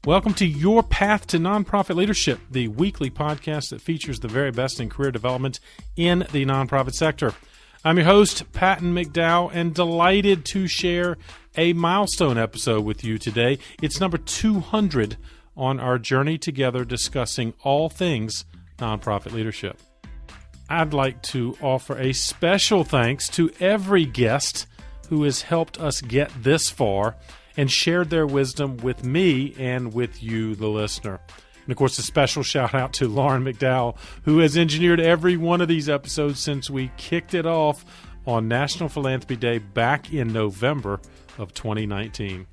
Welcome to Your Path to Nonprofit Leadership, the weekly podcast that features the very best in career development in the nonprofit sector. I'm your host, Patton McDowell, and delighted to share a milestone episode with you today. It's number 200 on our journey together discussing all things nonprofit leadership. I'd like to offer a special thanks to every guest who has helped us get this far and shared their wisdom with me and with you, the listener. And of course, a special shout out to Lauren McDowell, who has engineered every one of these episodes since we kicked it off on National Philanthropy Day back in November of 2019.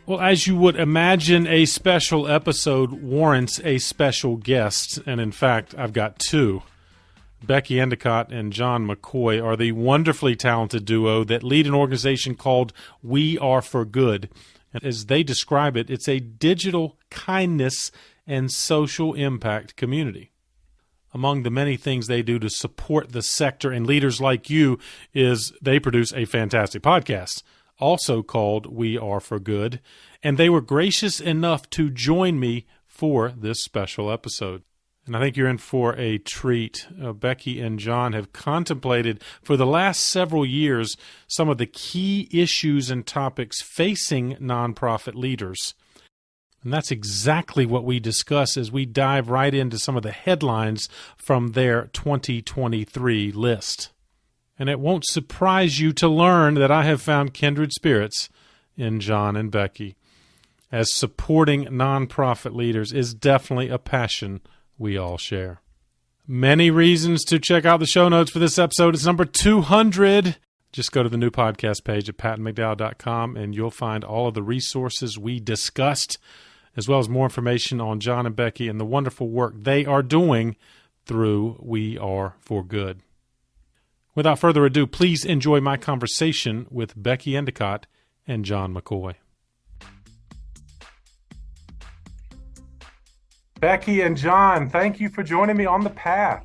Well, as you would imagine, a special episode warrants a special guest. And in fact, I've got two. Becky Endicott and Jon McCoy are the wonderfully talented duo that lead an organization called We Are for Good. And as they describe it, it's a digital kindness and social impact community. Among the many things they do to support the sector and leaders like you is they produce a fantastic podcast, also called We Are for Good. And they were gracious enough to join me for this special episode. And I think you're in for a treat. Becky and Jon have contemplated for the last several years some of the key issues and topics facing nonprofit leaders. And that's exactly what we discuss as we dive right into some of the headlines from their 2023 list. And it won't surprise you to learn that I have found kindred spirits in Jon and Becky, as supporting nonprofit leaders is definitely a passion we all share. Many reasons to check out the show notes for this episode. It's number 200. Just go to the new podcast page at pattonmcdowell.com and you'll find all of the resources we discussed, as well as more information on Jon and Becky and the wonderful work they are doing through We Are for Good. Without further ado, please enjoy my conversation with Becky Endicott and Jon McCoy. Becky and Jon, thank you for joining me on the path.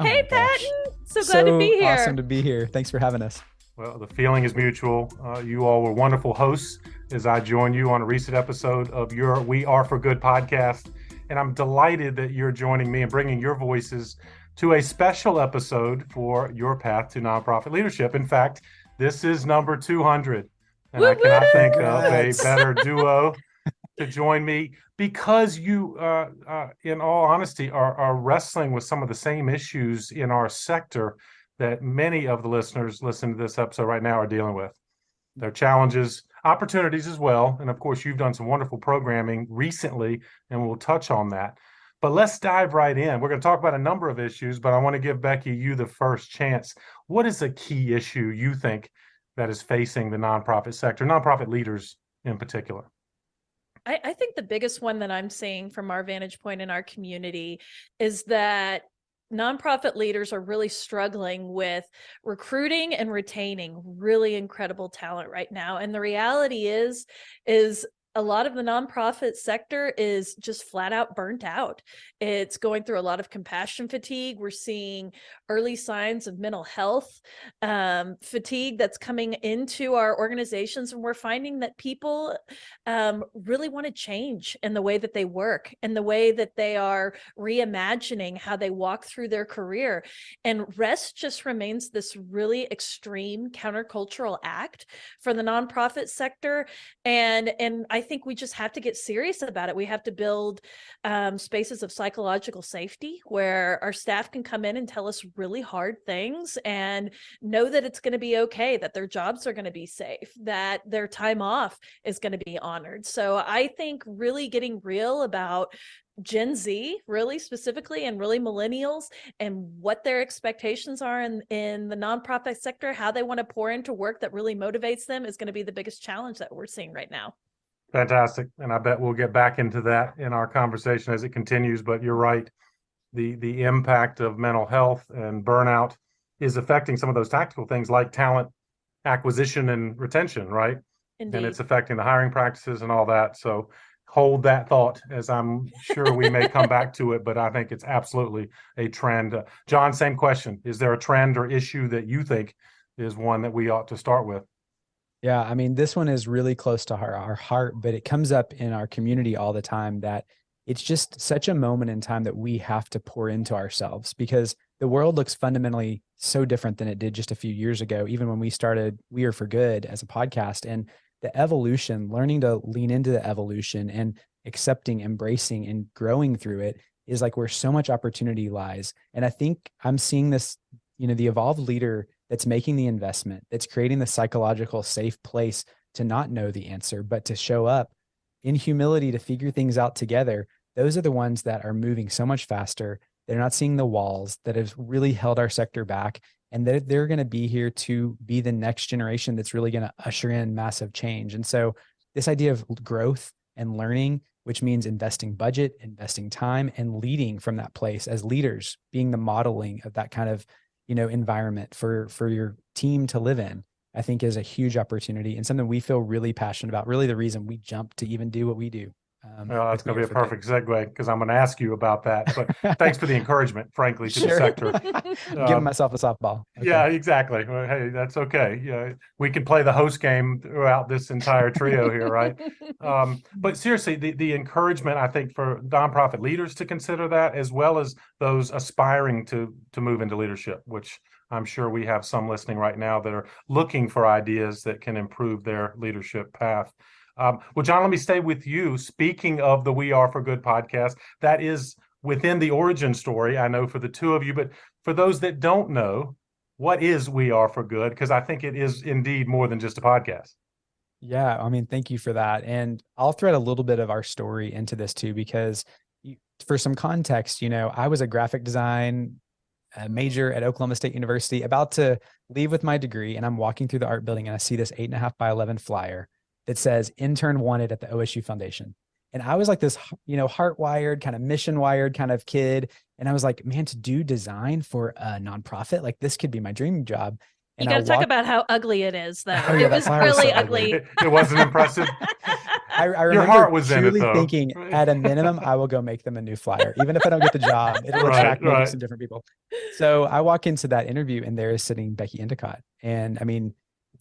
Hey, Patton. So glad to be here. Awesome to be here. Thanks for having us. Well, the feeling is mutual. You all were wonderful hosts as I joined you on a recent episode of your We Are for Good podcast. And I'm delighted that you're joining me and bringing your voices to a special episode for Your Path to Nonprofit Leadership. In fact, this is number 200. And I cannot think of a better duo to join me, because you, in all honesty, are wrestling with some of the same issues in our sector that many of the listeners listening to this episode right now are dealing with. Their challenges, opportunities as well. And of course, you've done some wonderful programming recently, and we'll touch on that. But let's dive right in. We're going to talk about a number of issues, but I want to give Becky, you the first chance. What is a key issue you think that is facing the nonprofit sector, nonprofit leaders in particular? I think the biggest one that I'm seeing from our vantage point in our community is that nonprofit leaders are really struggling with recruiting and retaining really incredible talent right now. And the reality is a lot of the nonprofit sector is just flat out burnt out. It's going through a lot of compassion fatigue. We're seeing early signs of mental health fatigue that's coming into our organizations. And we're finding that people really want to change in the way that they work and the way that they are reimagining how they walk through their career. And rest just remains this really extreme countercultural act for the nonprofit sector. And I think we just have to get serious about it. We have to build spaces of psychological safety where our staff can come in and tell us really hard things and know that it's going to be okay, that their jobs are going to be safe, that their time off is going to be honored. So I think really getting real about Gen Z, really specifically, and really millennials, and what their expectations are in the nonprofit sector, how they want to pour into work that really motivates them, is going to be the biggest challenge that we're seeing right now. Fantastic. And I bet we'll get back into that in our conversation as it continues. But you're right. The impact of mental health and burnout is affecting some of those tactical things like talent acquisition and retention, right? Indeed. And it's affecting the hiring practices and all that. So hold that thought, as I'm sure we may come back to it, but I think it's absolutely a trend. Jon, same question. Is there a trend or issue that you think is one that we ought to start with? Yeah, I mean, this one is really close to our heart, but it comes up in our community all the time that it's just such a moment in time that we have to pour into ourselves because the world looks fundamentally so different than it did just a few years ago, even when we started We Are for Good as a podcast. And the evolution, learning to lean into the evolution and accepting, embracing, and growing through it is like where so much opportunity lies. And I think I'm seeing this, the evolved leader that's making the investment, that's creating the psychological safe place to not know the answer, but to show up in humility to figure things out together. Those are the ones that are moving so much faster. They're not seeing the walls that have really held our sector back. And they're going to be here to be the next generation that's really going to usher in massive change. And so, this idea of growth and learning, which means investing budget, investing time, and leading from that place as leaders, being the modeling of that kind of environment for your team to live in, I think is a huge opportunity and something we feel really passionate about. Really, the reason we jumped to even do what we do. Well, that's going to be a perfect segue because I'm going to ask you about that. But thanks for the encouragement, frankly, to the sector. I'm giving myself a softball. Okay. Yeah, exactly. Well, hey, that's okay. Yeah, we can play the host game throughout this entire trio here, right? But seriously, the encouragement, I think, for nonprofit leaders to consider that, as well as those aspiring to move into leadership, which I'm sure we have some listening right now that are looking for ideas that can improve their leadership path. Well, Jon, let me stay with you. Speaking of the We Are for Good podcast, that is within the origin story, I know, for the two of you. But for those that don't know, what is We Are for Good? Because I think it is indeed more than just a podcast. Yeah, I mean, thank you for that. And I'll thread a little bit of our story into this too, because for some context, I was a graphic design major at Oklahoma State University, about to leave with my degree. And I'm walking through the art building and I see this 8.5 by 11 flyer that says intern wanted at the OSU Foundation. And I was like this, heart wired, kind of mission wired kind of kid. And I was like, man, to do design for a nonprofit, like this could be my dream job. And you got to talk about how ugly it is, though. Oh, yeah, it was really ugly. It wasn't impressive. I remember your heart was truly in it, though. Thinking at a minimum, I will go make them a new flyer. Even if I don't get the job, it'll attract maybe some different people. So I walk into that interview and there is sitting Becky Endicott. And I mean,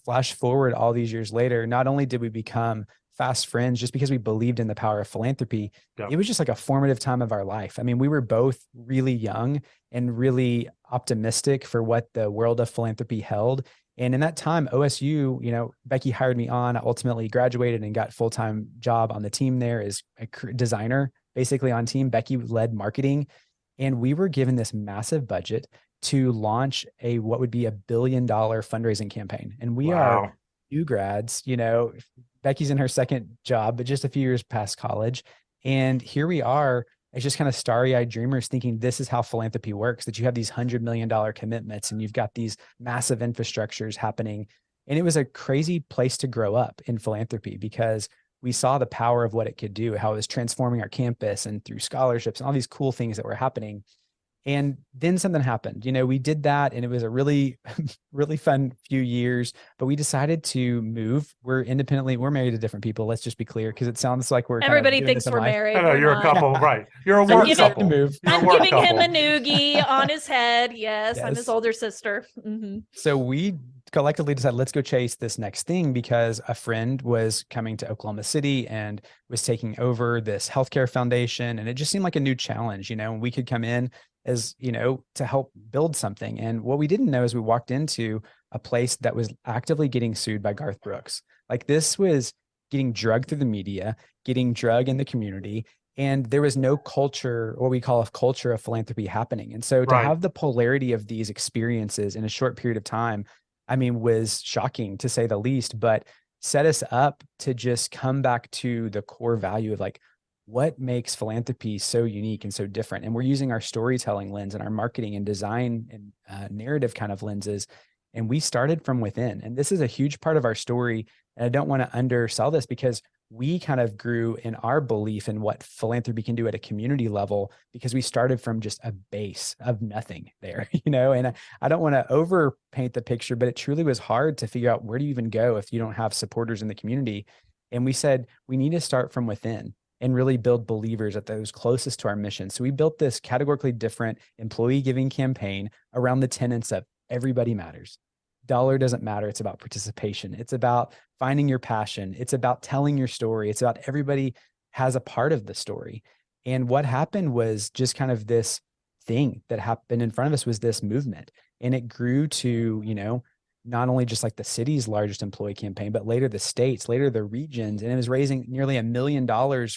flash forward all these years later, not only did we become fast friends just because we believed in the power of philanthropy, it was just like a formative time of our life. I mean, we were both really young and really optimistic for what the world of philanthropy held. And in that time, OSU, Becky hired me on. I ultimately graduated and got full-time job on the team there as a designer, basically on team. Becky led marketing. And we were given this massive budget to launch what would be $1 billion fundraising campaign. And we are new grads, Becky's in her second job, but just a few years past college. And here we are as just kind of starry-eyed dreamers thinking this is how philanthropy works, that you have these $100 million commitments and you've got these massive infrastructures happening. And it was a crazy place to grow up in philanthropy because we saw the power of what it could do, how it was transforming our campus and through scholarships and all these cool things that were happening. And then something happened. We did that and it was a really, really fun few years, but we decided to move. We're married to different people. Let's just be clear, because it sounds like everybody thinks we're married. I know, you're a couple, right? You're a work couple. I'm giving him a noogie on his head. Yes, I'm his older sister. Mm-hmm. So we collectively decided, let's go chase this next thing, because a friend was coming to Oklahoma City and was taking over this healthcare foundation. And it just seemed like a new challenge, and we could come in as, to help build something. And what we didn't know is we walked into a place that was actively getting sued by Garth Brooks. Like, this was getting drugged through the media, getting drug in the community. And there was no culture, what we call a culture of philanthropy happening. And so to have the polarity of these experiences in a short period of time, I mean, was shocking to say the least, but set us up to just come back to the core value of like, what makes philanthropy so unique and so different? And we're using our storytelling lens and our marketing and design and narrative kind of lenses. And we started from within. And this is a huge part of our story. And I don't want to undersell this, because we kind of grew in our belief in what philanthropy can do at a community level, because we started from just a base of nothing there, and I don't want to overpaint the picture, but it truly was hard to figure out, where do you even go if you don't have supporters in the community? And we said, we need to start from within and really build believers at those closest to our mission. So we built this categorically different employee giving campaign around the tenets of everybody matters. dollar doesn't matter. It's about participation. It's about finding your passion. It's about telling your story. It's about everybody has a part of the story. And what happened was just kind of this thing that happened in front of us was this movement. And it grew to, not only just like the city's largest employee campaign, but later the states, later the regions. And it was raising nearly $1 million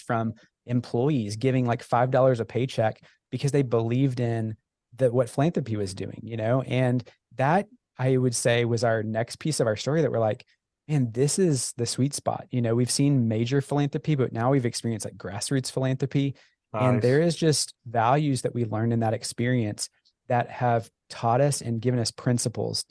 from employees giving like $5 a paycheck because they believed in what philanthropy was doing, and that I would say was our next piece of our story that we're like, man, this is the sweet spot. We've seen major philanthropy, but now we've experienced like grassroots philanthropy. Nice. And there is just values that we learned in that experience that have taught us and given us principles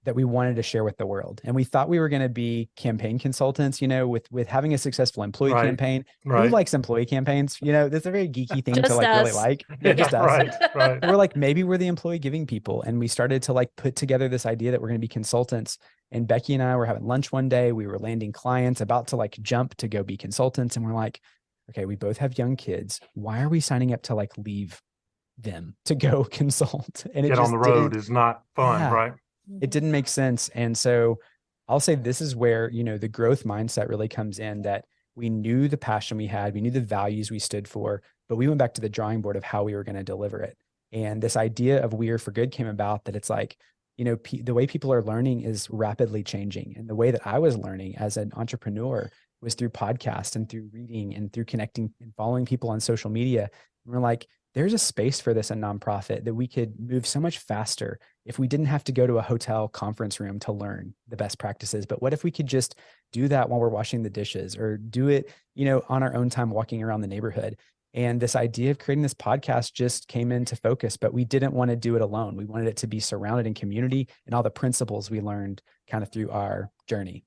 that we wanted to share with the world. And we thought we were going to be campaign consultants, with having a successful employee campaign. Who likes employee campaigns? That's a very geeky thing to like us. Really like. Yeah, just us. Right. We're like, maybe we're the employee giving people. And we started to like put together this idea that we're going to be consultants. And Becky and I were having lunch one day. We were landing clients about to like jump to go be consultants. And we're like, okay, we both have young kids. Why are we signing up to like leave them to go consult? And get on the road is not fun, right? It didn't make sense. And so I'll say this is where, the growth mindset really comes in, that we knew the passion we had, we knew the values we stood for, but we went back to the drawing board of how we were going to deliver it. And this idea of We Are for Good came about, that it's like, the way people are learning is rapidly changing. And the way that I was learning as an entrepreneur was through podcasts and through reading and through connecting and following people on social media. And we're like, there's a space for this in nonprofit, that we could move so much faster if we didn't have to go to a hotel conference room to learn the best practices. But what if we could just do that while we're washing the dishes, or do it, on our own time walking around the neighborhood? And this idea of creating this podcast just came into focus, but we didn't want to do it alone. We wanted it to be surrounded in community and all the principles we learned kind of through our journey.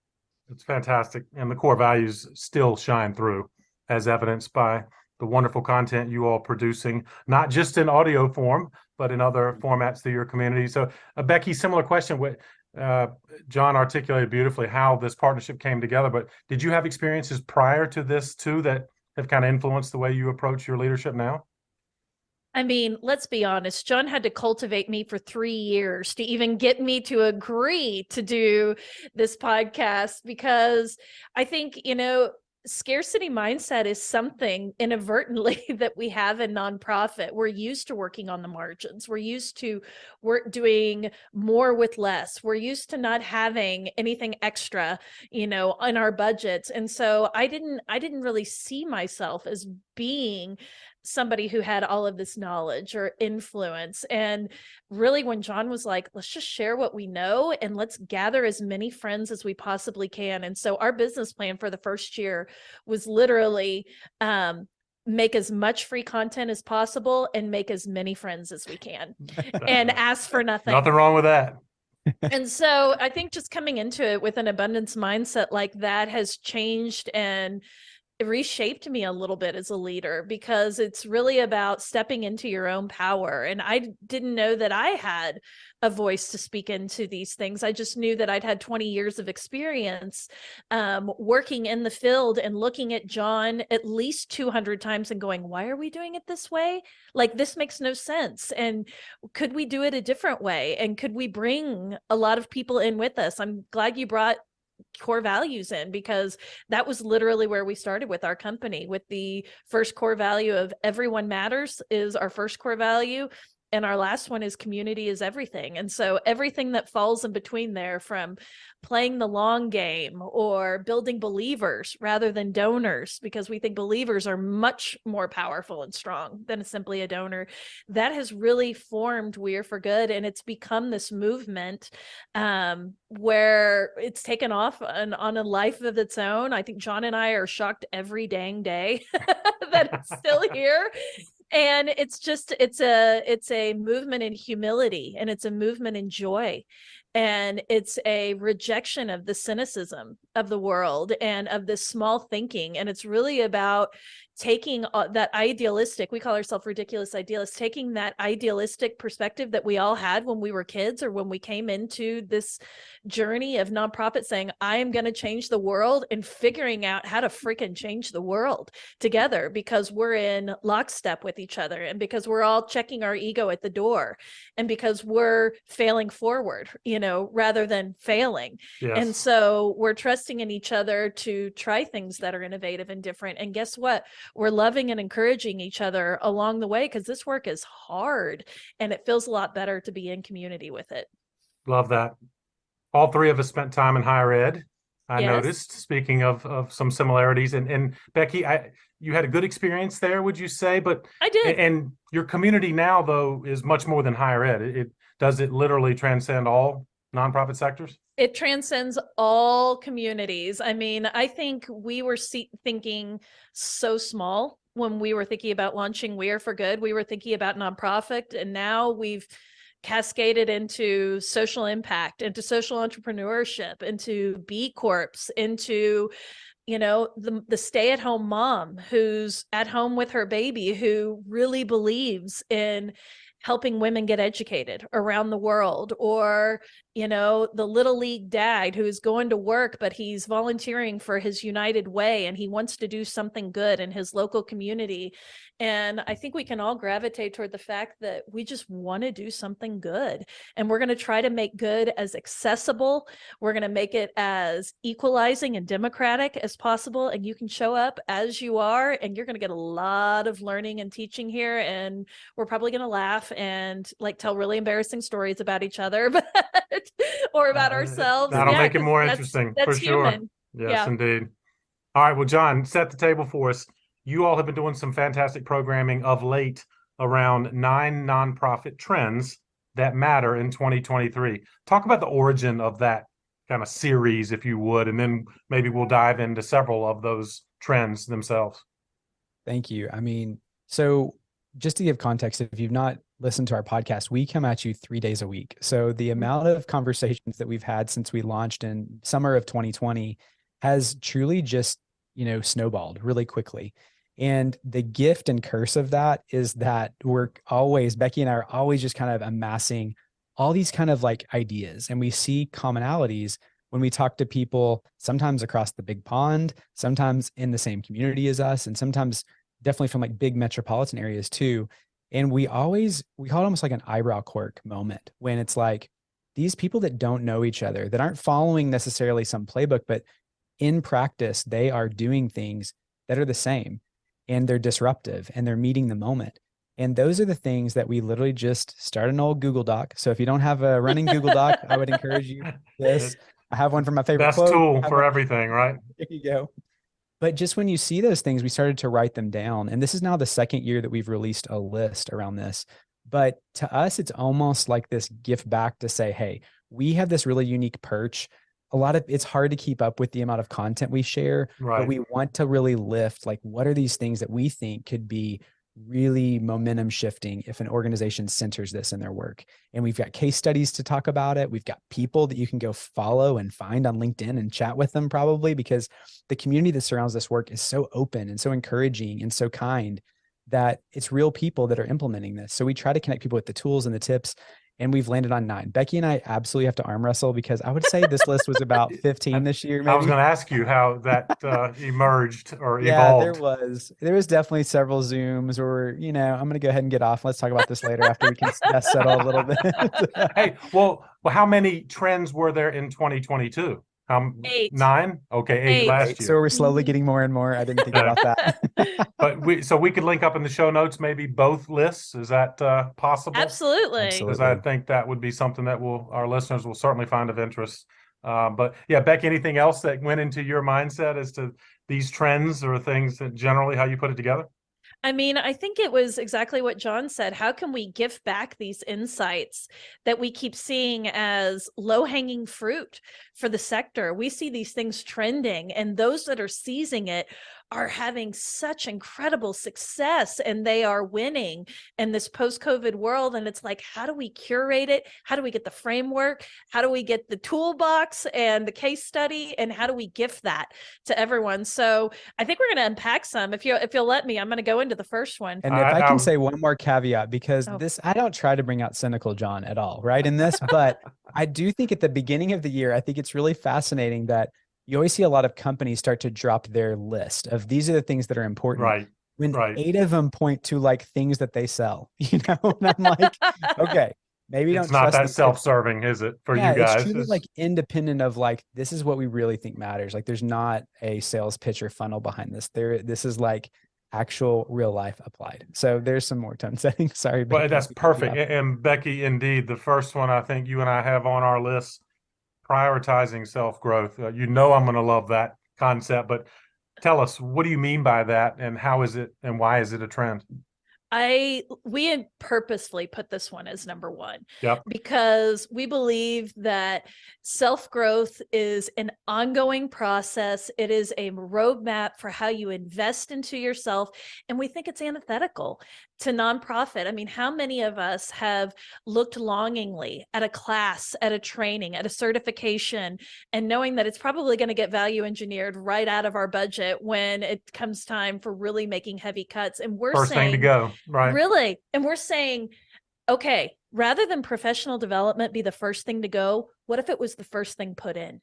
It's fantastic. And the core values still shine through, as evidenced by the wonderful content you all producing, not just in audio form, but in other formats through your community. So Becky, similar question. Jon articulated beautifully how this partnership came together, but did you have experiences prior to this too that have kind of influenced the way you approach your leadership now? I mean, let's be honest. Jon had to cultivate me for 3 years to even get me to agree to do this podcast, because I think, scarcity mindset is something inadvertently that we have in nonprofit. We're used to working on the margins. We're used to doing more with less. We're used to not having anything extra, in our budgets. And so I didn't really see myself as being somebody who had all of this knowledge or influence. And really, when Jon was like, let's just share what we know and let's gather as many friends as we possibly can. And so our business plan for the first year was literally make as much free content as possible and make as many friends as we can and ask for nothing. Nothing wrong with that. And so I think just coming into it with an abundance mindset like that has changed and it reshaped me a little bit as a leader, because it's really about stepping into your own power. And I didn't know that I had a voice to speak into these things. I just knew that I'd had 20 years of experience working in the field and looking at Jon at least 200 times and going, why are we doing it this way? Like, this makes no sense. And could we do it a different way? And could we bring a lot of people in with us? I'm glad you brought core values in, because that was literally where we started with our company, with the first core value of everyone matters is our first core value. And our last one is community is everything. And so everything that falls in between there, from playing the long game or building believers rather than donors, because we think believers are much more powerful and strong than simply a donor, that has really formed We Are for Good. And it's become this movement where it's taken off on a life of its own. I think Jon and I are shocked every dang day that it's still here. And it's a movement in humility, and it's a movement in joy, and it's a rejection of the cynicism of the world and of this small thinking. And it's really about taking that idealistic, we call ourselves ridiculous idealists, taking that idealistic perspective that we all had when we were kids or when we came into this journey of nonprofit, saying, I am going to change the world, and figuring out how to freaking change the world together, because we're in lockstep with each other, and because we're all checking our ego at the door, and because we're failing forward, rather than failing. Yes. And so we're trusting in each other to try things that are innovative and different. And guess what? We're loving and encouraging each other along the way, because this work is hard and it feels a lot better to be in community with it. Love that. All three of us spent time in higher ed. I Yes. noticed, speaking of some similarities, and Becky, you had a good experience there, would you say? But I did. And your community now, though, is much more than higher ed. Does it literally transcend all nonprofit sectors? It transcends all communities. I mean, I think we were thinking so small when we were thinking about launching We Are for Good. We were thinking about nonprofit, and now we've cascaded into social impact, into social entrepreneurship, into B Corps, into the stay-at-home mom who's at home with her baby, who really believes in helping women get educated around the world, or the little league dad who's going to work, but he's volunteering for his United Way and he wants to do something good in his local community. And I think we can all gravitate toward the fact that we just want to do something good, and we're going to try to make good as accessible. We're going to make it as equalizing and democratic as possible. And you can show up as you are, and you're going to get a lot of learning and teaching here. And we're probably going to laugh and tell really embarrassing stories about each other, or about ourselves. That'll make it more interesting, that's for sure. human. Yes, indeed. All right, well, Jon, set the table for us. You all have been doing some fantastic programming of late around 9 nonprofit trends that matter in 2023. Talk about the origin of that kind of series, if you would, and then maybe we'll dive into several of those trends themselves. Thank you. I mean, so just to give context, if you've not listened to our podcast, we come at you 3 days a week. So the amount of conversations that we've had since we launched in summer of 2020 has truly just, snowballed really quickly. And the gift and curse of that is that Becky and I are always just kind of amassing all these kind of ideas, and we see commonalities when we talk to people, sometimes across the big pond, sometimes in the same community as us, and sometimes definitely from big metropolitan areas too. And we call it almost like an eyebrow quirk moment, when it's these people that don't know each other, that aren't following necessarily some playbook, but in practice, they are doing things that are the same, and they're disruptive, and they're meeting the moment. And those are the things that we literally just start an old Google Doc. So if you don't have a running Google Doc, I would encourage you this. I have one for my favorite best quote. tool for everything, right? There you go. But just when you see those things, we started to write them down. And this is now the second year that we've released a list around this. But to us, it's almost like this gift back to say, hey, we have this really unique perch. It's hard to keep up with the amount of content we share, right. But we want to really lift, what are these things that we think could be really momentum shifting if an organization centers this in their work. And we've got case studies to talk about it. We've got people that you can go follow and find on LinkedIn and chat with them, probably, because the community that surrounds this work is so open and so encouraging and so kind that it's real people that are implementing this. So we try to connect people with the tools and the tips, and we've landed on 9. Becky and I absolutely have to arm wrestle, because I would say this list was about 15 this year. Maybe. I was going to ask you how that emerged or evolved. There was definitely several Zooms where, I'm going to go ahead and get off. Let's talk about this later after we can settle a little bit. Hey, well, how many trends were there in 2022? 8. 9? Okay, 8 last year. So we're slowly getting more and more. I didn't think about that. But we could link up in the show notes, maybe both lists. Is that possible? Absolutely. Because I think that would be something that our listeners will certainly find of interest. But yeah, Becky, anything else that went into your mindset as to these trends or things that generally how you put it together? I mean, I think it was exactly what Jon said. How can we give back these insights that we keep seeing as low-hanging fruit for the sector? We see these things trending, and those that are seizing it are having such incredible success and they are winning in this post-COVID world. And it's like, how do we curate it? How do we get the framework? How do we get the toolbox and the case study? And how do we gift that to everyone? So I think we're going to unpack some. If you'll let me, I'm going to go into the first one. And if I can say one more caveat, because this, I don't try to bring out cynical Jon at all, right, in this, but I do think at the beginning of the year, I think it's really fascinating that you always see a lot of companies start to drop their list of these are the things that are important. Right. When 8 of them point to like things that they sell, you know, and I'm like, okay, maybe it's don't not trust that self-serving, is it, for you guys? It's truly like independent of like, this is what we really think matters. Like there's not a sales pitch or funnel behind this. This is like actual real life applied. So there's some more tone setting. Sorry, Becky. Well, that's perfect. And Becky, indeed, the first one I think you and I have on our list, prioritizing self-growth. I'm going to love that concept, but tell us, what do you mean by that, and how is it, and why is it a trend? We had purposefully put this one as number one. Yep. Because we believe that self-growth is an ongoing process. It is a roadmap for how you invest into yourself. And we think it's antithetical to nonprofit. I mean, how many of us have looked longingly at a class, at a training, at a certification, and knowing that it's probably going to get value engineered right out of our budget when it comes time for really making heavy cuts? And we're First saying, thing to go, right? Really? And we're saying, okay, rather than professional development be the first thing to go, what if it was the first thing put in?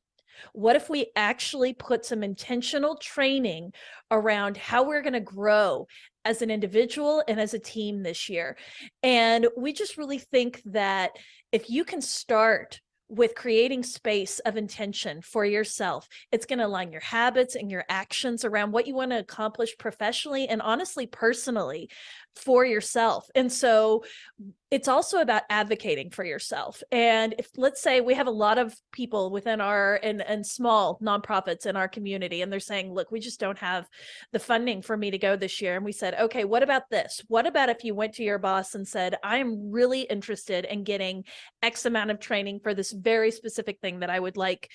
What if we actually put some intentional training around how we're going to grow as an individual and as a team this year? And we just really think that if you can start with creating space of intention for yourself, it's going to align your habits and your actions around what you want to accomplish professionally and honestly personally for yourself. And so it's also about advocating for yourself. And if, let's say, we have a lot of people within our and small nonprofits in our community, and they're saying, look, we just don't have the funding for me to go this year. And we said, okay, what about this? What about if you went to your boss and said, I'm really interested in getting X amount of training for this very specific thing that I would like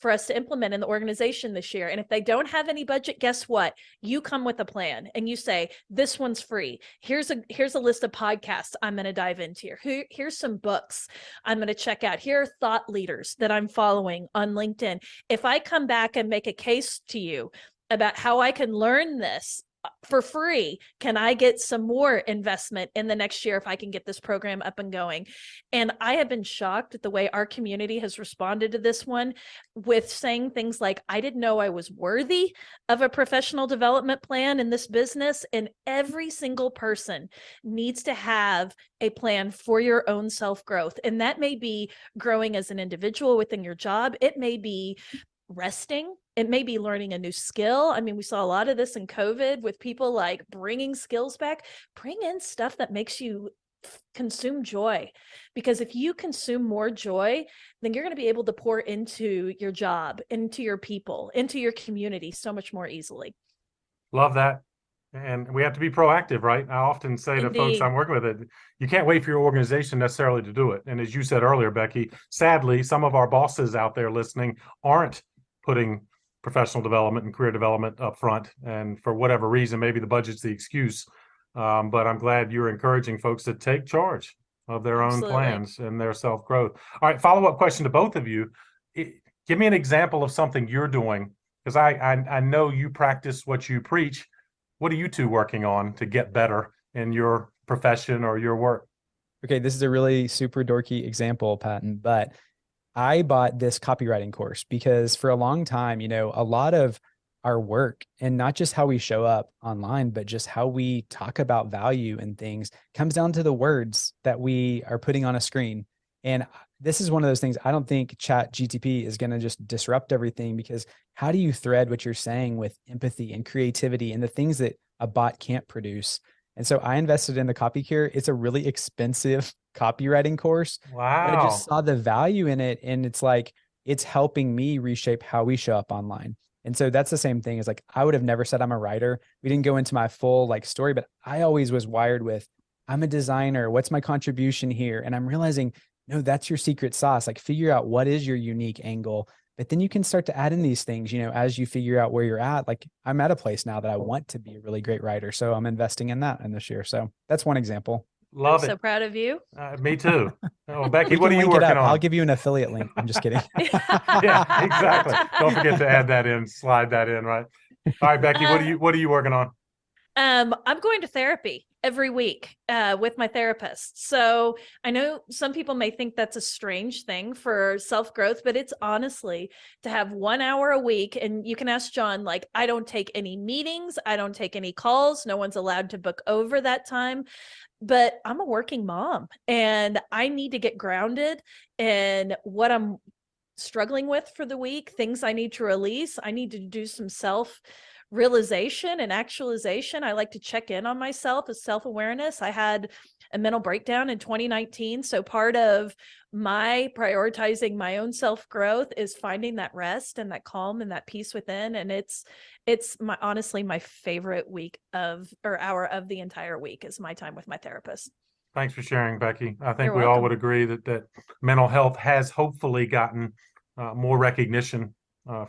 for us to implement in the organization this year. And if they don't have any budget, guess what? You come with a plan and you say, this one's free. Here's a list of podcasts I'm going to dive into here. Here's some books I'm going to check out. Here are thought leaders that I'm following on LinkedIn. If I come back and make a case to you about how I can learn this for free, can I get some more investment in the next year if I can get this program up and going? And I have been shocked at the way our community has responded to this one with saying things like, I didn't know I was worthy of a professional development plan in this business. And every single person needs to have a plan for your own self-growth. And that may be growing as an individual within your job. It may be resting. It may be learning a new skill. I mean, we saw a lot of this in COVID with people like bringing skills back. Bring in stuff that makes you consume joy, because if you consume more joy, then you're going to be able to pour into your job, into your people, into your community so much more easily. Love that. And we have to be proactive, right? I often say to folks I'm working with, you can't wait for your organization necessarily to do it. And as you said earlier, Becky, sadly, some of our bosses out there listening aren't putting professional development and career development up front. And for whatever reason, maybe the budget's the excuse. But I'm glad you're encouraging folks to take charge of their own plans and their self-growth. All right, follow-up question to both of you. Give me an example of something you're doing, because I know you practice what you preach. What are you two working on to get better in your profession or your work? Okay, this is a really super dorky example, Patton, but I bought this copywriting course because for a long time, a lot of our work, and not just how we show up online, but just how we talk about value and things, comes down to the words that we are putting on a screen. And this is one of those things, I don't think Chat GTP is going to just disrupt everything, because how do you thread what you're saying with empathy and creativity and the things that a bot can't produce? And so I invested in the Copy Cure. It's a really expensive copywriting course. Wow. But I just saw the value in it. And it's like, it's helping me reshape how we show up online. And so that's the same thing as like, I would have never said I'm a writer. We didn't go into my full story, but I always was wired with, I'm a designer. What's my contribution here? And I'm realizing, no, that's your secret sauce. Like, figure out what is your unique angle, But then you can start to add in these things, as you figure out where you're at. Like, I'm at a place now that I want to be a really great writer. So I'm investing in that in this year. So that's one example. I'm so proud of you. Me too. Oh, Becky, We what can are you link it working up. on? I'll give you an affiliate link. I'm just kidding. Yeah, exactly. Don't forget to add that in, slide that in, right? All right, Becky, what are you working on? I'm going to therapy every week with my therapist. So I know some people may think that's a strange thing for self-growth, but it's honestly to have 1 hour a week. And you can ask Jon, like, I don't take any meetings. I don't take any calls. No one's allowed to book over that time. But I'm a working mom and I need to get grounded in what I'm struggling with for the week, things I need to release. I need to do some self realization and actualization. I like to check in on myself as self-awareness. I had a mental breakdown in 2019. So part of my prioritizing my own self-growth is finding that rest and that calm and that peace within. And it's honestly my favorite week or hour of the entire week is my time with my therapist. Thanks for sharing, Becky. I think You're we all welcome. would agree that mental health has hopefully gotten more recognition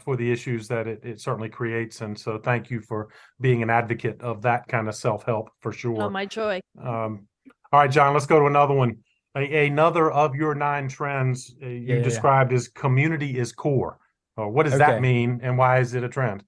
for the issues that it certainly creates. And so thank you for being an advocate of that kind of self-help for sure. Oh, my joy. All right, Jon, let's go to another one. Another of your 9 trends you described as community is core. What does that mean and why is it a trend?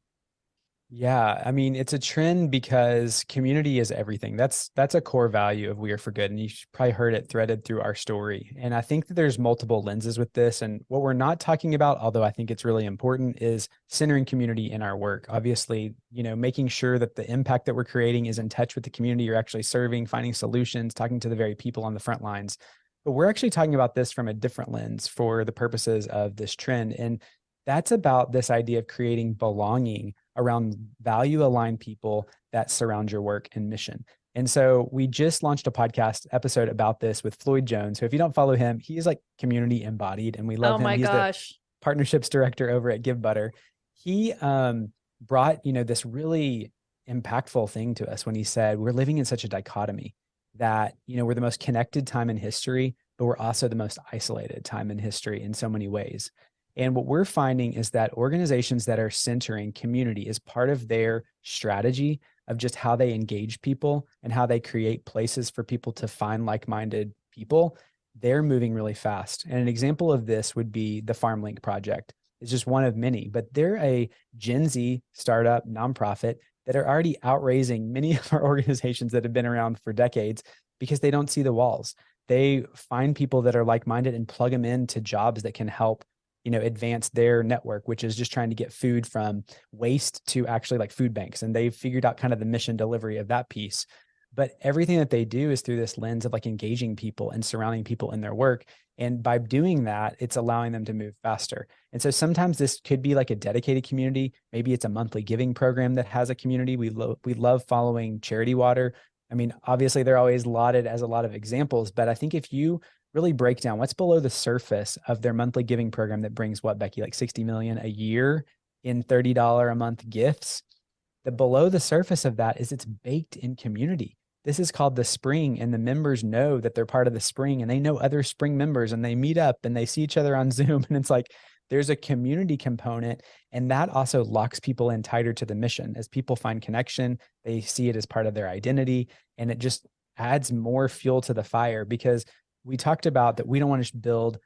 Yeah, I mean, it's a trend because community is everything. That's a core value of We Are for Good. And you've probably heard it threaded through our story. And I think that there's multiple lenses with this. And what we're not talking about, although I think it's really important, is centering community in our work. Obviously, making sure that the impact that we're creating is in touch with the community you're actually serving, finding solutions, talking to the very people on the front lines. But we're actually talking about this from a different lens for the purposes of this trend. And that's about this idea of creating belonging around value aligned people that surround your work and mission. And so we just launched a podcast episode about this with Floyd Jones. So if you don't follow him, he is like community embodied and we love him. He's the partnerships director over at Give Butter. He brought, this really impactful thing to us when he said, we're living in such a dichotomy that, we're the most connected time in history, but we're also the most isolated time in history in so many ways. And what we're finding is that organizations that are centering community as part of their strategy of just how they engage people and how they create places for people to find like-minded people, they're moving really fast. And an example of this would be the FarmLink project. It's just one of many, but they're a Gen Z startup nonprofit that are already outraising many of our organizations that have been around for decades because they don't see the walls. They find people that are like-minded and plug them into jobs that can help advance their network, which is just trying to get food from waste to actually like food banks. And they've figured out kind of the mission delivery of that piece. But everything that they do is through this lens of like engaging people and surrounding people in their work. And by doing that, it's allowing them to move faster. And so sometimes this could be like a dedicated community. Maybe it's a monthly giving program that has a community. We love following Charity Water. I mean, obviously they're always lauded as a lot of examples, but I think if you really break down what's below the surface of their monthly giving program that brings what, Becky, like 60 million a year in $30 a month gifts. The below the surface of that is it's baked in community. This is called the Spring, and the members know that they're part of the Spring and they know other Spring members and they meet up and they see each other on Zoom. And it's like, there's a community component, and that also locks people in tighter to the mission. As people find connection, they see it as part of their identity, and it just adds more fuel to the fire because we talked about that we don't want to just build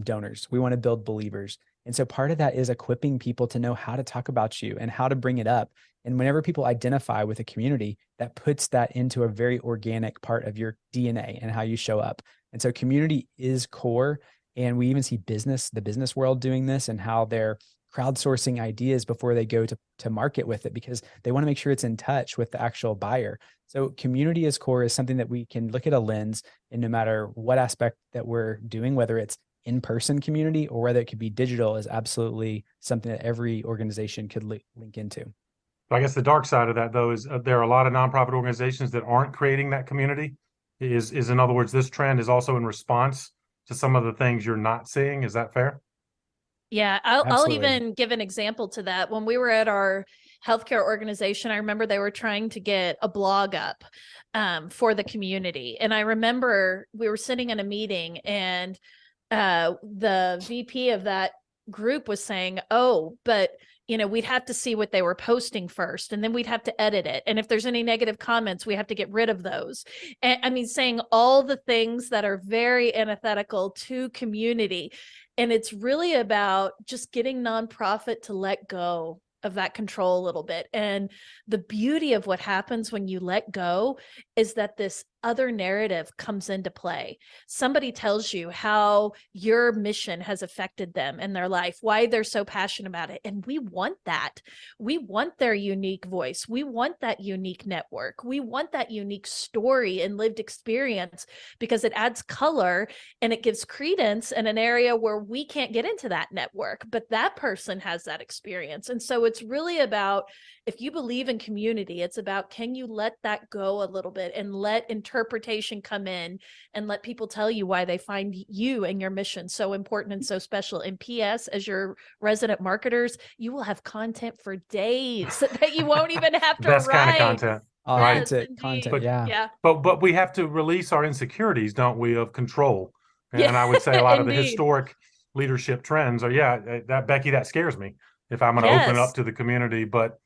donors. We want to build believers. And so part of that is equipping people to know how to talk about you and how to bring it up. And whenever people identify with a community, that puts that into a very organic part of your DNA and how you show up. And so community is core. And we even see the business world doing this and how they're crowdsourcing ideas before they go to market with it because they want to make sure it's in touch with the actual buyer. So community as core is something that we can look at a lens, and no matter what aspect that we're doing, whether it's in-person community or whether it could be digital, is absolutely something that every organization could link into. I guess the dark side of that, though, is there are a lot of nonprofit organizations that aren't creating that community. Is in other words, this trend is also in response to some of the things you're not seeing. Is that fair? Yeah, I'll even give an example to that. When we were at our healthcare organization, I remember they were trying to get a blog up for the community. And I remember we were sitting in a meeting and the VP of that group was saying, oh, but we'd have to see what they were posting first, and then we'd have to edit it. And if there's any negative comments, we have to get rid of those. And I mean, saying all the things that are very antithetical to community. And it's really about just getting nonprofit to let go of that control a little bit. And the beauty of what happens when you let go is that this other narrative comes into play. Somebody tells you how your mission has affected them in their life, why they're so passionate about it. And we want that. We want their unique voice. We want that unique network. We want that unique story and lived experience, because it adds color and it gives credence in an area where we can't get into that network, but that person has that experience. And so it's really about, if you believe in community, it's about, can you let that go a little bit and let interpretation come in and let people tell you why they find you and your mission so important and so special. And P.S., as your resident marketers, you will have content for days that you won't even have to Best write. kind of content. Authentic Yes, content, yeah. But we have to release our insecurities, don't we, of control? And I would say a lot of the historic leadership trends are, that Becky, that scares me if I'm going to open it up to the community. But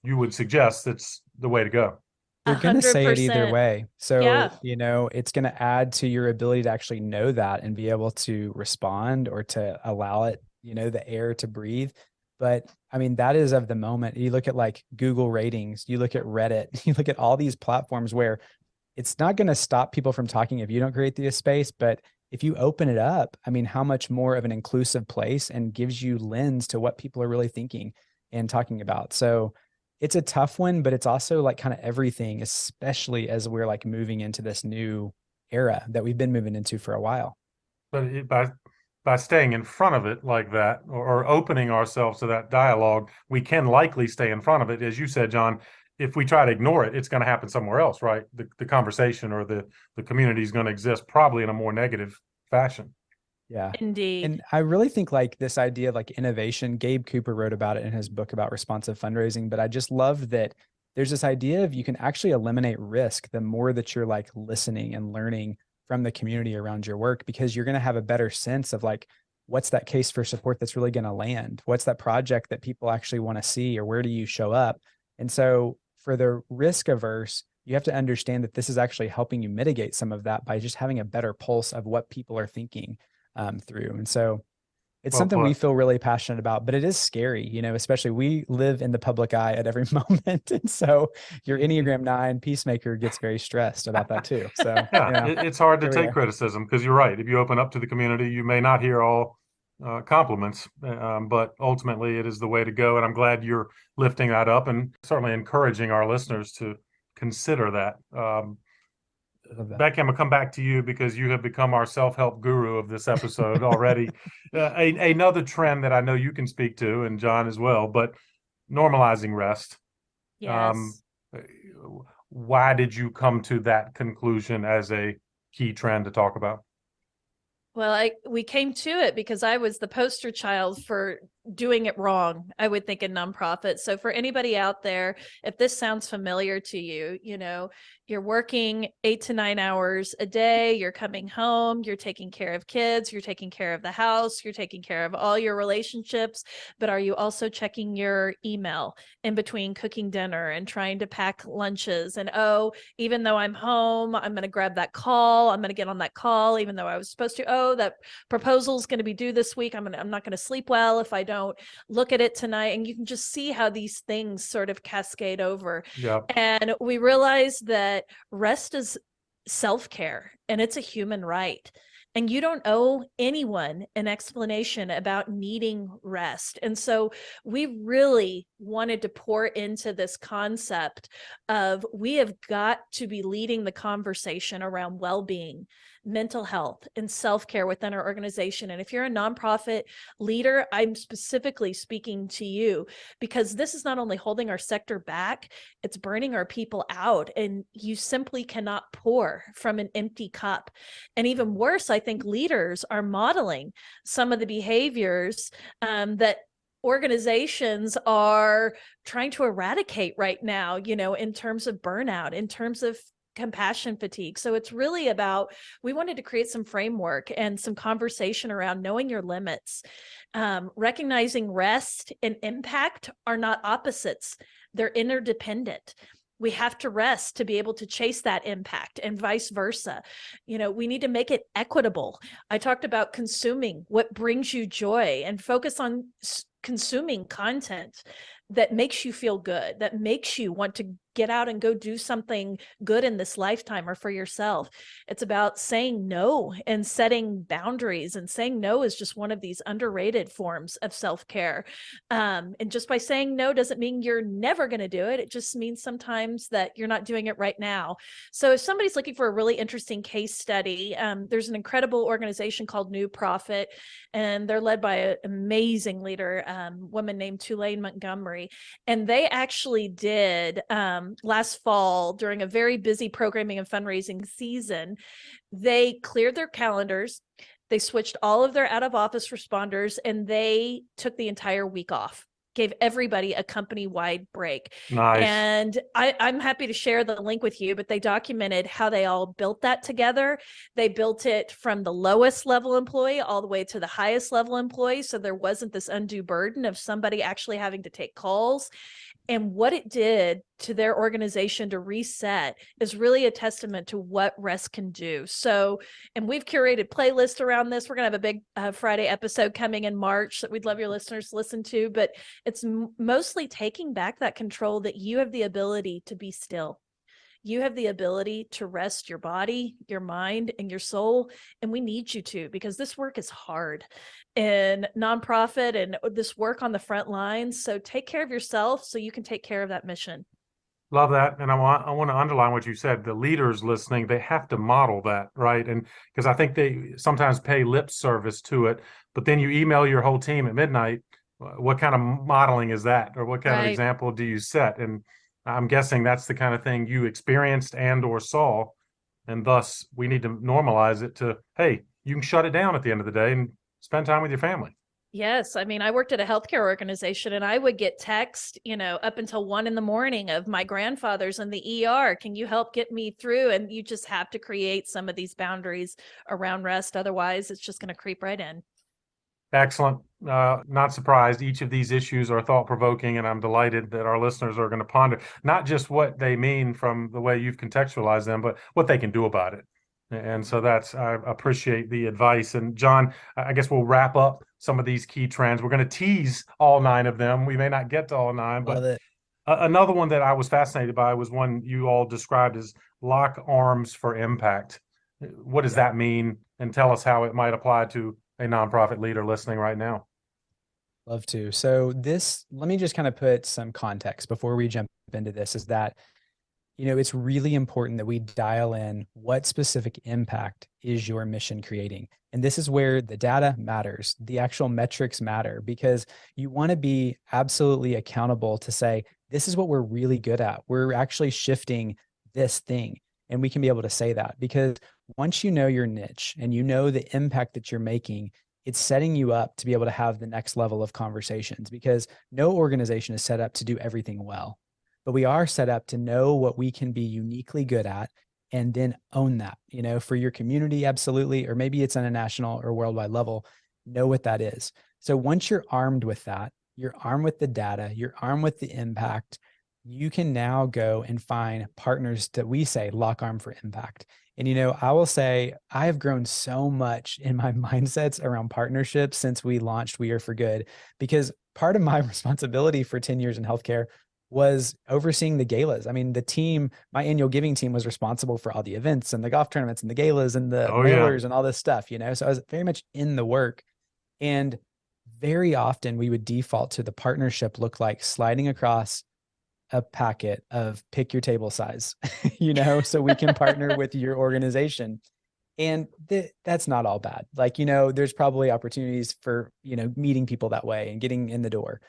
you would suggest it's the way to go. You're going to say it either 100%. way. So, it's going to add to your ability to actually know that and be able to respond or to allow it, the air to breathe. But I mean, that is of the moment. You look at like Google ratings, you look at Reddit, you look at all these platforms where it's not going to stop people from talking if you don't create the space. But if you open it up, I mean, how much more of an inclusive place and gives you lens to what people are really thinking and talking about. So it's a tough one, but it's also like kind of everything, especially as we're like moving into this new era that we've been moving into for a while. But by staying in front of it like that, or opening ourselves to that dialogue, we can likely stay in front of it. As you said, Jon, if we try to ignore it, it's going to happen somewhere else, right? The conversation or the community is going to exist probably in a more negative fashion. Yeah, indeed. And I really think like this idea of like innovation, Gabe Cooper wrote about it in his book about responsive fundraising, but I just love that there's this idea of you can actually eliminate risk the more that you're like listening and learning from the community around your work, because you're going to have a better sense of like, what's that case for support that's really going to land? What's that project that people actually want to see, or where do you show up? And so for the risk averse, you have to understand that this is actually helping you mitigate some of that by just having a better pulse of what people are thinking through. And so it's something we feel really passionate about, but it is scary, especially we live in the public eye at every moment. And so your Enneagram 9 peacemaker gets very stressed about that too. So it's hard to take criticism, because you're right. If you open up to the community, you may not hear all compliments, but ultimately it is the way to go. And I'm glad you're lifting that up and certainly encouraging our listeners to consider that. Becky, I'm gonna come back to you because you have become our self-help guru of this episode already. Another trend that I know you can speak to, and Jon as well, but normalizing rest. Yes. Why did you come to that conclusion as a key trend to talk about? Well, we came to it because I was the poster child for doing it wrong, I would think, in nonprofits. So for anybody out there, if this sounds familiar to you, you're working 8 to 9 hours a day, you're coming home, you're taking care of kids, you're taking care of the house, you're taking care of all your relationships, but are you also checking your email in between cooking dinner and trying to pack lunches? And even though I'm home, I'm going to grab that call, I'm going to get on that call, even though I was supposed to, that proposal is going to be due this week, I'm not going to sleep well if I don't look at it tonight. And you can just see how these things sort of cascade over. Yeah. And we realized that rest is self-care and it's a human right. And you don't owe anyone an explanation about needing rest. And so we really wanted to pour into this concept of, we have got to be leading the conversation around well-being, mental health, and self-care within our organization. And if you're a nonprofit leader, I'm specifically speaking to you, because this is not only holding our sector back, it's burning our people out. And you simply cannot pour from an empty cup. And even worse, I think leaders are modeling some of the behaviors that organizations are trying to eradicate right now, in terms of burnout, in terms of compassion fatigue. So it's really about, we wanted to create some framework and some conversation around knowing your limits, recognizing rest and impact are not opposites. They're interdependent. We have to rest to be able to chase that impact, and vice versa. We need to make it equitable. I talked about consuming what brings you joy and focus on consuming content that makes you feel good, that makes you want to get out and go do something good in this lifetime or for yourself. It's about saying no and setting boundaries, and saying no is just one of these underrated forms of self-care. And just by saying no doesn't mean you're never going to do it. It just means sometimes that you're not doing it right now. So if somebody's looking for a really interesting case study, there's an incredible organization called New Profit, and they're led by an amazing leader, woman named Tulane Montgomery. And they actually did, last fall, during a very busy programming and fundraising season, they cleared their calendars, they switched all of their out-of-office responders, and they took the entire week off, gave everybody a company-wide break. Nice. And I'm happy to share the link with you, but they documented how they all built that together. They built it from the lowest level employee all the way to the highest level employee, so there wasn't this undue burden of somebody actually having to take calls. And what it did to their organization to reset is really a testament to what rest can do. So, and we've curated playlists around this. We're going to have a big Friday episode coming in March that we'd love your listeners to listen to, but it's mostly taking back that control, that you have the ability to be still. You have the ability to rest your body, your mind, and your soul. And we need you to, because this work is hard in nonprofit and this work on the front lines. So take care of yourself so you can take care of that mission. Love that. And I want to underline what you said. The leaders listening, they have to model that, right? And because I think they sometimes pay lip service to it, but then you email your whole team at midnight. What kind of modeling is that? Or what kind of example do you set? And I'm guessing that's the kind of thing you experienced and or saw, and thus we need to normalize it to, hey, you can shut it down at the end of the day and spend time with your family. Yes. I mean, I worked at a healthcare organization, and I would get text, up until 1 a.m. of my grandfather's in the ER. Can you help get me through? And you just have to create some of these boundaries around rest. Otherwise, it's just going to creep right in. Excellent. Not surprised. Each of these issues are thought-provoking, and I'm delighted that our listeners are going to ponder not just what they mean from the way you've contextualized them, but what they can do about it. And so I appreciate the advice. And Jon, I guess we'll wrap up some of these key trends. We're going to tease all 9 of them. We may not get to all 9, but another one that I was fascinated by was one you all described as lock arms for impact. What does that mean? And tell us how it might apply to a nonprofit leader listening right now. Love to. So let me just kind of put some context before we jump into this, is that, it's really important that we dial in what specific impact is your mission creating. And this is where the data matters. The actual metrics matter, because you want to be absolutely accountable to say, this is what we're really good at. We're actually shifting this thing. And we can be able to say that, because once you know your niche and you know the impact that you're making, it's setting you up to be able to have the next level of conversations, because no organization is set up to do everything well, but we are set up to know what we can be uniquely good at and then own that, for your community. Absolutely. Or maybe it's on a national or worldwide level, know what that is. So once you're armed with that, you're armed with the data, you're armed with the impact, you can now go and find partners that we say lock arm for impact. And, I will say I have grown so much in my mindsets around partnerships since we launched We Are for Good, because part of my responsibility for 10 years in healthcare was overseeing the galas. I mean, the team, my annual giving team, was responsible for all the events and the golf tournaments and the galas and the mailers and all this stuff, so I was very much in the work. And very often we would default to the partnership look like sliding across a packet of pick your table size, so we can partner with your organization. And that's not all bad. There's probably opportunities for, meeting people that way and getting in the door.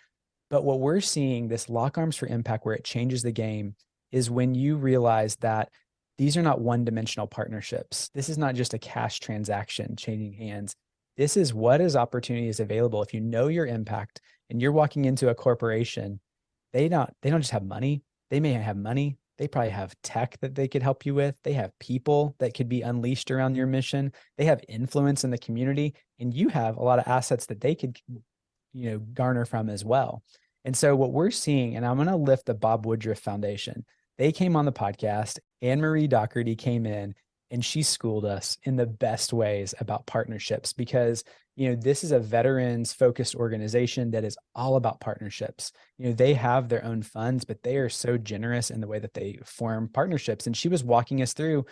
But what we're seeing, this lock arms for impact, where it changes the game, is when you realize that these are not one-dimensional partnerships. This is not just a cash transaction changing hands. This is what is opportunity is available. If you know your impact and you're walking into a corporation, they don't just have money. They may have money. They probably have tech that they could help you with. They have people that could be unleashed around your mission. They have influence in the community, and you have a lot of assets that they could, garner from as well. And so what we're seeing, and I'm going to lift the Bob Woodruff Foundation. They came on the podcast. Anne-Marie Doherty came in and she schooled us in the best ways about partnerships because, this is a veterans focused organization that is all about partnerships. They have their own funds, but they are so generous in the way that they form partnerships. And she was walking us through.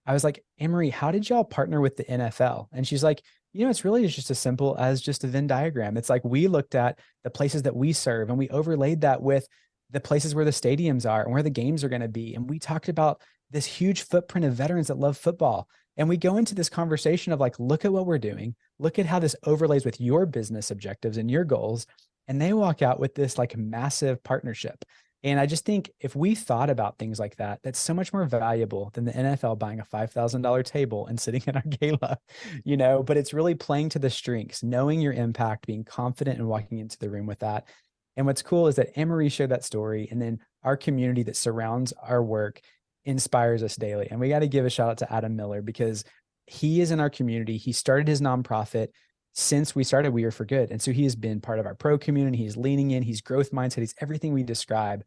I was like, Anne-Marie, how did y'all partner with the NFL? And she's like, it's really just as simple as just a Venn diagram. It's like we looked at the places that we serve and we overlaid that with the places where the stadiums are and where the games are going to be. And we talked about this huge footprint of veterans that love football. And we go into this conversation of like, look at what we're doing. Look at how this overlays with your business objectives and your goals. And they walk out with this like massive partnership. And I just think if we thought about things like that, that's so much more valuable than the NFL buying a $5,000 table and sitting in our gala, but it's really playing to the strengths, knowing your impact, being confident and walking into the room with that. And what's cool is that Anne-Marie shared that story, and then our community that surrounds our work inspires us daily. And we got to give a shout out to Adam Miller because he is in our community. He started his nonprofit since we started We Are for Good. And so he has been part of our pro community. He's leaning in, he's growth mindset. He's everything we describe.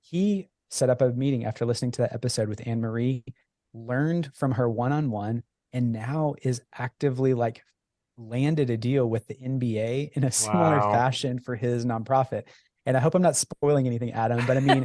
He set up a meeting after listening to that episode with Anne-Marie, learned from her one-on-one, and now is actively like landed a deal with the NBA in a similar fashion for his nonprofit. And I hope I'm not spoiling anything, Adam, but I mean,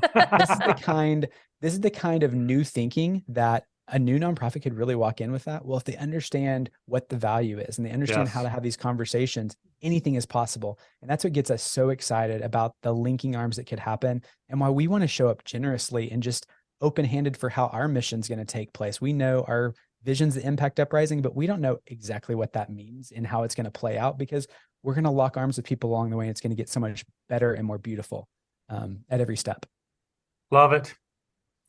this is the kind of new thinking that a new nonprofit could really walk in with that. Well, if they understand what the value is and they understand how to have these conversations, anything is possible. And that's what gets us so excited about the linking arms that could happen and why we want to show up generously and just open-handed for how our mission is going to take place. We know our vision's the impact uprising, but we don't know exactly what that means and how it's going to play out because we're going to lock arms with people along the way. And it's going to get so much better and more beautiful at every step. Love it.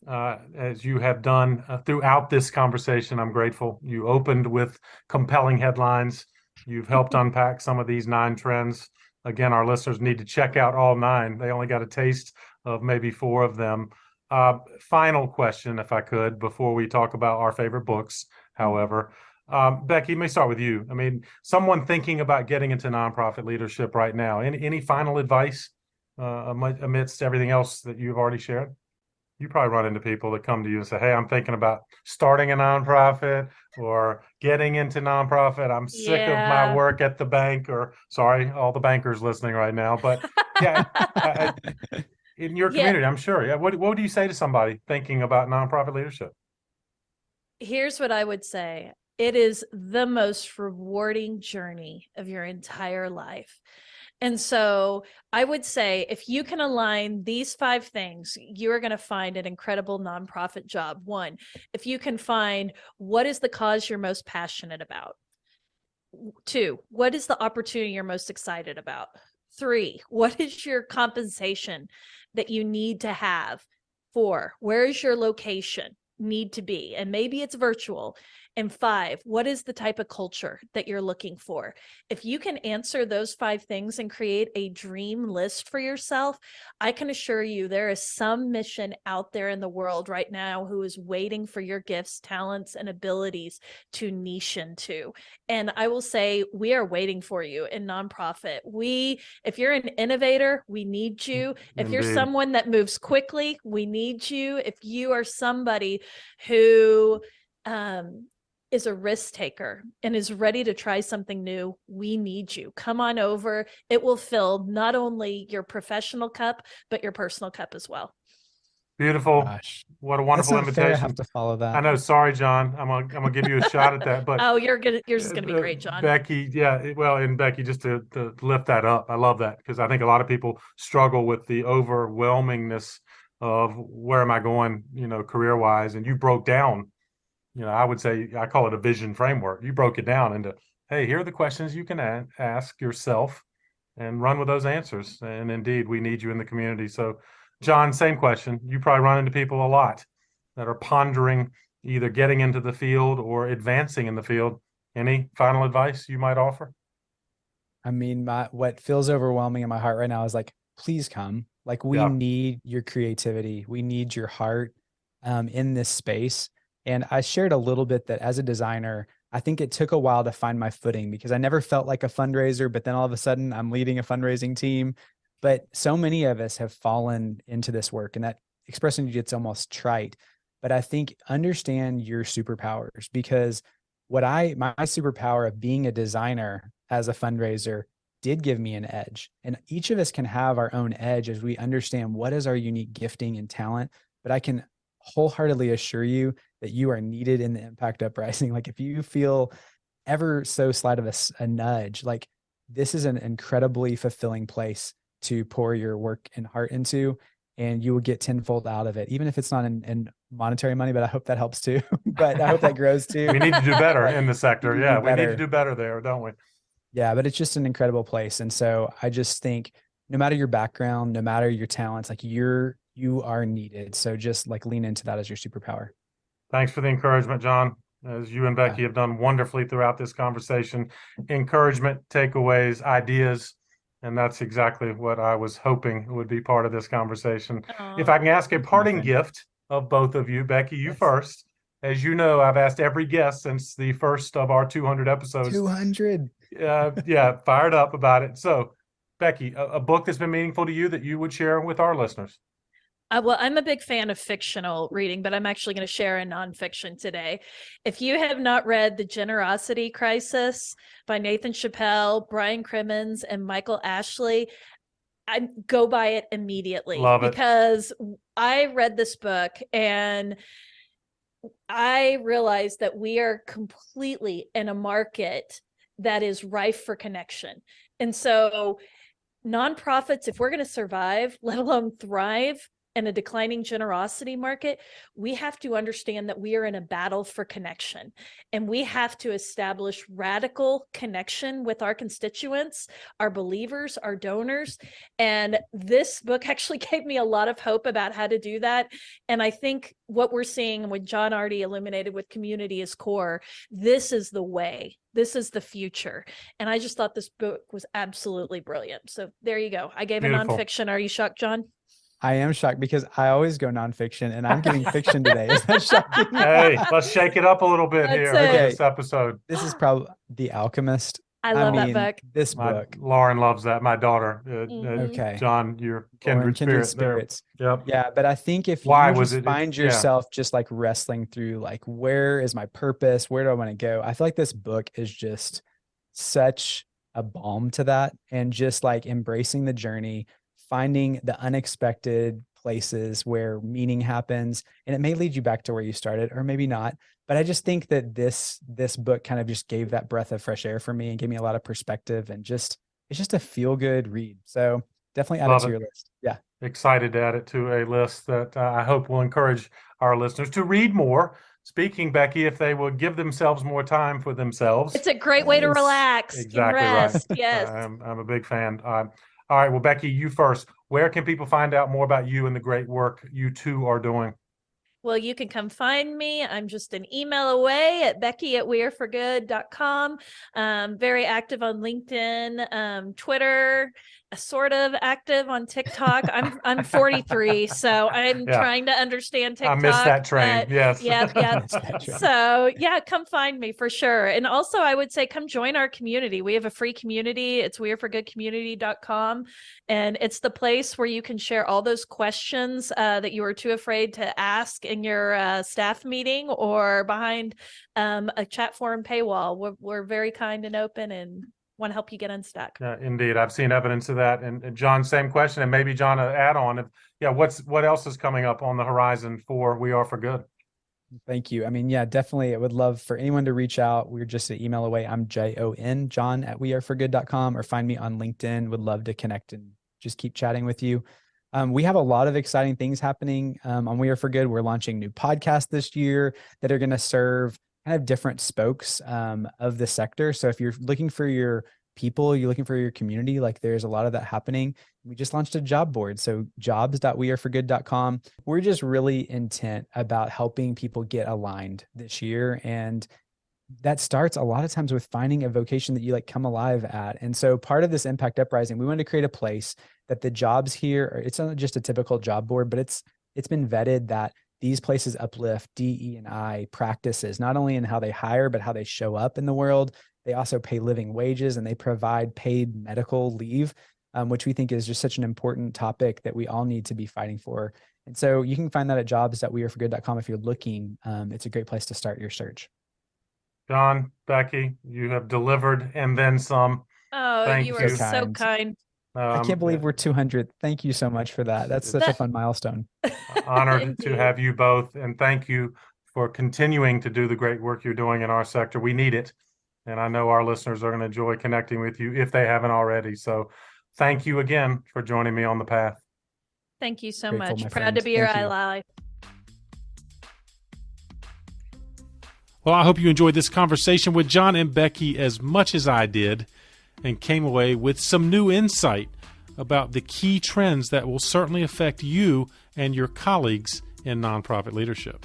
As you have done throughout this conversation, I'm grateful. You opened with compelling headlines. You've helped unpack some of these 9 trends. Again, our listeners need to check out all 9. They only got a taste of maybe 4 of them. Final question, if I could, before we talk about our favorite books, however. Becky, let me start with you. I mean, someone thinking about getting into nonprofit leadership right now, any final advice amidst everything else that you've already shared? You probably run into people that come to you and say, hey, I'm thinking about starting a nonprofit or getting into nonprofit. I'm sick of my work at the bank, or sorry, all the bankers listening right now. But yeah, in your community, I'm sure. Yeah. What do you say to somebody thinking about nonprofit leadership? Here's what I would say. It is the most rewarding journey of your entire life. And so I would say if you can align these 5 things, you are going to find an incredible nonprofit job. 1, if you can find what is the cause you're most passionate about. 2, what is the opportunity you're most excited about? 3, what is your compensation that you need to have? 4, where is your location need to be? And maybe it's virtual. And 5, what is the type of culture that you're looking for? If you can answer those 5 things and create a dream list for yourself, I can assure you there is some mission out there in the world right now who is waiting for your gifts, talents, and abilities to niche into. And I will say, we are waiting for you in nonprofit. If you're an innovator, we need you. If you're someone that moves quickly, we need you. If you are somebody who is a risk taker and is ready to try something new, we need you. Come on over. It will fill not only your professional cup, but your personal cup as well. Beautiful. Gosh. What a wonderful invitation. Fair. I have to follow that. I know. Sorry, John. I'm gonna give you a shot at that. But yours is gonna be great, John. Becky, and Becky, just to lift that up, I love that because I think a lot of people struggle with the overwhelmingness of where am I going, career wise, and you broke down. I would say I call it a vision framework. You broke it down into, hey, here are the questions you can ask yourself and run with those answers. And indeed, we need you in the community. So, John, same question. You probably run into people a lot that are pondering either getting into the field or advancing in the field. Any final advice you might offer? I mean, what feels overwhelming in my heart right now is like, please come. Like, we need your creativity. We need your heart. in this space. And I shared a little bit that as a designer, I think it took a while to find my footing because I never felt like a fundraiser, but then all of a sudden I'm leading a fundraising team. But so many of us have fallen into this work, and that expression gets almost trite. But I think understand your superpowers, because my superpower of being a designer as a fundraiser did give me an edge. And each of us can have our own edge as we understand what is our unique gifting and talent. But I can wholeheartedly assure you that you are needed in the Impact Uprising. Like if you feel ever so slight of a nudge, like this is an incredibly fulfilling place to pour your work and heart into, and you will get tenfold out of it, even if it's not in monetary money, but I hope that helps too. But I hope that grows too. We need to do better in the sector. Yeah, we need to do better there, don't we? Yeah, but it's just an incredible place. And so I just think no matter your background, no matter your talents, like you are needed. So just like lean into that as your superpower. Thanks for the encouragement, Jon. As you and Becky have done wonderfully throughout this conversation. Encouragement, takeaways, ideas. And that's exactly what I was hoping would be part of this conversation. Aww. If I can ask a parting gift of both of you, Becky, you first. As you know, I've asked every guest since the first of our 200 episodes. 200. Yeah, fired up about it. So, Becky, a book that's been meaningful to you that you would share with our listeners. Well, I'm a big fan of fictional reading, but I'm actually going to share a nonfiction today. If you have not read The Generosity Crisis by Nathan Chappell, Brian Crimmins, and Michael Ashley, I go buy it immediately. Love it. Because I read this book and I realized that we are completely in a market that is rife for connection. And so nonprofits, if we're going to survive, let alone thrive, in a declining generosity market, we have to understand that we are in a battle for connection, and we have to establish radical connection with our constituents, our believers, our donors. And this book actually gave me a lot of hope about how to do that. And I think what we're seeing, and what Jon already illuminated with community is core, this is the way. This is the future. And I just thought this book was absolutely brilliant. So there you go. I gave Beautiful. a nonfiction. Are you shocked, Jon? I am shocked because I always go nonfiction, and I'm giving fiction today. Is that shocking? Hey, let's shake it up a little bit here in this episode. This is probably The Alchemist. I love that book. This book. Lauren loves that. My daughter. Okay. Jon, your kindred spirits. Yep. Yeah, but I think if you just find yourself just like wrestling through, like, where is my purpose? Where do I want to go? I feel like this book is just such a balm to that, and just like embracing the journey, finding the unexpected places where meaning happens, and it may lead you back to where you started, or maybe not. But I just think that this book kind of just gave that breath of fresh air for me and gave me a lot of perspective, and it's just a feel good read. So definitely add it to your list. Yeah. Excited to add it to a list that I hope will encourage our listeners to read more. Speaking, Becky, if they will give themselves more time for themselves. It's a great way to relax. Exactly and rest. Right. Yes. I'm a big fan. All right. Well, Becky, you first. Where can people find out more about you and the great work you two are doing? Well, you can come find me. I'm just an email away at becky@weareforgood.com. Very active on LinkedIn, Twitter, sort of active on TikTok. I'm 43, so I'm trying to understand TikTok. I missed that train. Yes. Yeah. So yeah, come find me for sure. And also I would say come join our community. We have a free community. It's weareforgoodcommunity.com. And it's the place where you can share all those questions that you were too afraid to ask in your staff meeting or behind a chat forum paywall. We're very kind and open and want to help you get unstuck. Indeed. I've seen evidence of that. And Jon, same question. And maybe Jon, an add on. What else is coming up on the horizon for We Are for Good? Thank you. I mean, yeah, definitely. I would love for anyone to reach out. We're just an email away. I'm Jon@weareforgood.com, or find me on LinkedIn. Would love to connect and just keep chatting with you. We have a lot of exciting things happening on We Are for Good. We're launching new podcasts this year that are going to serve kind of different spokes of the sector. So if you're looking for your people, you're looking for your community, like there's a lot of that happening. We just launched a job board. So jobs.weareforgood.com. We're just really intent about helping people get aligned this year. And that starts a lot of times with finding a vocation that you like come alive at. And so part of this Impact Uprising, we wanted to create a place that the jobs here, it's not just a typical job board, but it's been vetted that these places uplift DE&I practices, not only in how they hire, but how they show up in the world. They also pay living wages, and they provide paid medical leave, which we think is just such an important topic that we all need to be fighting for. And so you can find that at jobs.weareforgood.com if you're looking. It's a great place to start your search. Jon, Becky, you have delivered and then some. Oh, Thank you you. are so kind. I can't believe we're 200. Thank you so much for that. That's such a fun milestone. Honored to have you both. And thank you for continuing to do the great work you're doing in our sector. We need it. And I know our listeners are going to enjoy connecting with you if they haven't already. So thank you again for joining me on the path. Thank you so Grateful, much. Proud friend. to be your Thank you. ally. Well, I hope you enjoyed this conversation with Jon and Becky as much as I did and came away with some new insight about the key trends that will certainly affect you and your colleagues in nonprofit leadership.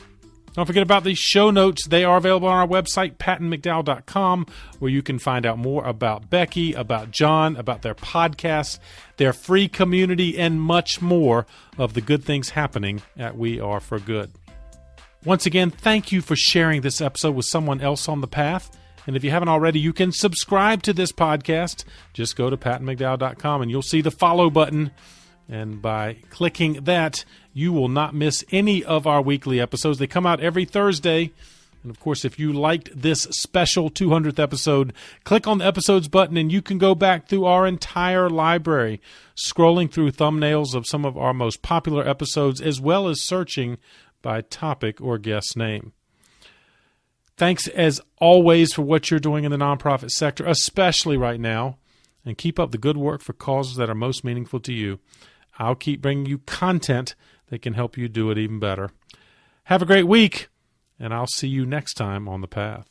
Don't forget about the show notes. They are available on our website, pattonmcdowell.com, where you can find out more about Becky, about Jon, about their podcast, their free community, and much more of the good things happening at We Are For Good. Once again, thank you for sharing this episode with someone else on the path. And if you haven't already, you can subscribe to this podcast. Just go to pattonmcdowell.com and you'll see the follow button. And by clicking that, you will not miss any of our weekly episodes. They come out every Thursday. And of course, if you liked this special 200th episode, click on the episodes button and you can go back through our entire library, scrolling through thumbnails of some of our most popular episodes, as well as searching by topic or guest name. Thanks as always for what you're doing in the nonprofit sector, especially right now, and keep up the good work for causes that are most meaningful to you. I'll keep bringing you content that can help you do it even better. Have a great week, and I'll see you next time on The Path.